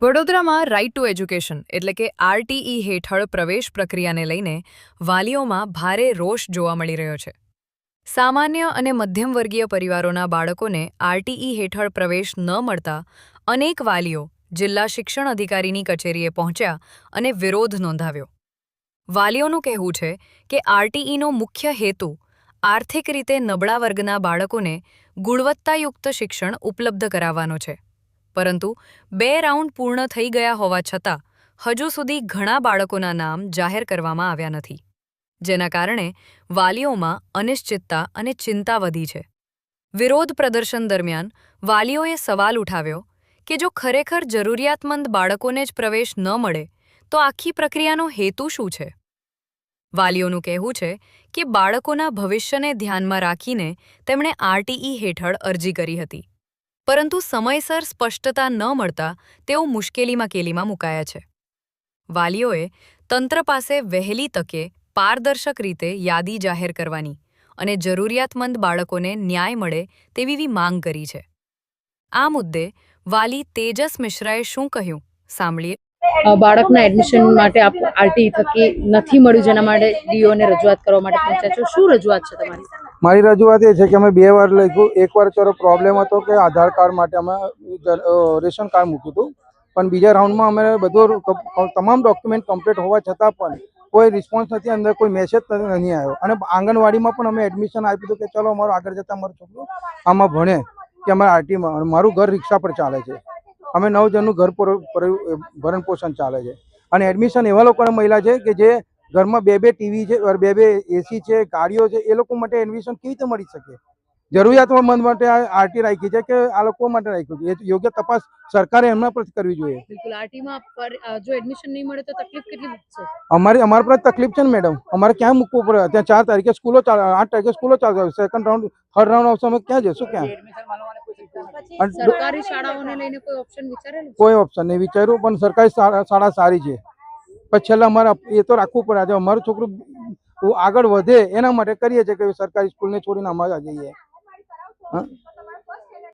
વડોદરામાં right to education એટલે કે આરટીઈ હેઠળ પ્રવેશ પ્રક્રિયાને લઈને વાલીઓમાં ભારે રોષ જોવા મળી રહ્યો છે. સામાન્ય અને મધ્યમવર્ગીય પરિવારોના બાળકોને આરટીઈ હેઠળ પ્રવેશ ન મળતા અનેક વાલીઓ જિલ્લા શિક્ષણ અધિકારીની કચેરીએ પહોંચ્યા અને વિરોધ નોંધાવ્યો. વાલીઓનું કહેવું છે કે આરટીઈનો મુખ્ય હેતુ આર્થિક રીતે નબળા વર્ગના બાળકોને ગુણવત્તાયુક્ત શિક્ષણ ઉપલબ્ધ કરાવવાનો છે. પરંતુ 2 રાઉન્ડ પૂર્ણ થઈ ગયા હોવા છતાં હજુ સુધી ઘણા બાળકોના નામ જાહેર કરવામાં આવ્યા નથી, જેના કારણે વાલીઓમાં અનિશ્ચિતતા અને ચિંતા વધી છે. વિરોધ પ્રદર્શન દરમિયાન વાલીઓએ સવાલ ઉઠાવ્યો કે જો ખરેખર જરૂરિયાતમંદ બાળકોને જ પ્રવેશ ન મળે તો આખી પ્રક્રિયાનો હેતુ શું છે? વાલીઓનું કહેવું છે કે બાળકોના ભવિષ્યને ધ્યાનમાં રાખીને તેમણે આરટીઈ હેઠળ અરજી કરી હતી, પરંતુ સમયસર સ્પષ્ટતા ન મળતા તેઓ મુશ્કેલીમાં મુકાયા છે. વાલીઓએ તંત્ર પાસે વહેલી તકે પારદર્શક રીતે યાદી જાહેર કરવાની અને જરૂરિયાતમંદ બાળકોને ન્યાય મળે તેવી માંગ કરી છે. આ મુદ્દે વાલી તેજસ મિશ્રાએ શું કહ્યું, સાંભળીએ. બાળકના એડમિશન માટે આપ આરટી થકી નથી મળ્યું, જેના માટે ડીઓને રજૂઆત કરવા માટે પહોંચ્યા છો. શું રજૂઆત છે તમારી? મારી રજૂઆત એ છે કે અમે 2 વાર લખ્યું. એકવાર ચલો પ્રોબ્લેમ હતો કે આધાર કાર્ડ માટે અમે રેશન કાર્ડ મૂક્યું હતું, પણ બીજા રાઉન્ડમાં અમે બધું તમામ ડોક્યુમેન્ટ કમ્પ્લીટ હોવા છતાં પણ કોઈ રિસ્પોન્સ નથી, અંદર કોઈ મેસેજ નહીં આવ્યો. અને આંગણવાડીમાં પણ અમે એડમિશન આપ્યું હતું કે ચલો અમારું આગળ જતાં અમારું છોકરું આમાં ભણે કે અમારા આરટીમાં. મારું ઘર રિક્ષા પર ચાલે છે, અમે 9 જણનું ઘર ભરણ પોષણ ચાલે છે. અને એડમિશન એવા લોકોને મળ્યા છે કે જે ઘરમાં 2 ટીવી છે, 2 એસી છે, ગાડીઓ છે. એ લોકો માટે એડમિશન કેવી રીતે મળી શકે? જરૂરિયાતમંદ માટે આરટી રાખી છે કે આ લોકો માટે રાખ્યું છે? એ યોગ્ય તપાસ સરકારે એમના પર કરવી જોઈએ. બિલકુલ. આરટીમાં જો એડમિશન નહીં મળે તો તકલીફ કેટલી છે? અમારા પર તકલીફ છે ને મેડમ. અમારે ક્યાં મૂકવું પડે? ત્યાં 4 તારીખે સ્કૂલો ચાલે, 8 તારીખે સ્કૂલો ચાલશે, સેકન્ડ રાઉન્ડ થર્ડ રાઉન્ડ આવશે, અમે ક્યાં જશું? ક્યાં? સરકારી શાળાઓને લઈને કોઈ ઓપ્શન વિચારેલું? કોઈ ઓપ્શન નહીં વિચાર્યું, પણ સરકારી શાળા સારી છે. પછી છેલ્લા અમારે એ તો રાખવું પડે. આજે અમારું છોકરું આગળ વધે એના માટે કરીએ છીએ કે સરકારી સ્કૂલને છોડીને અમારે જઈએ. હા.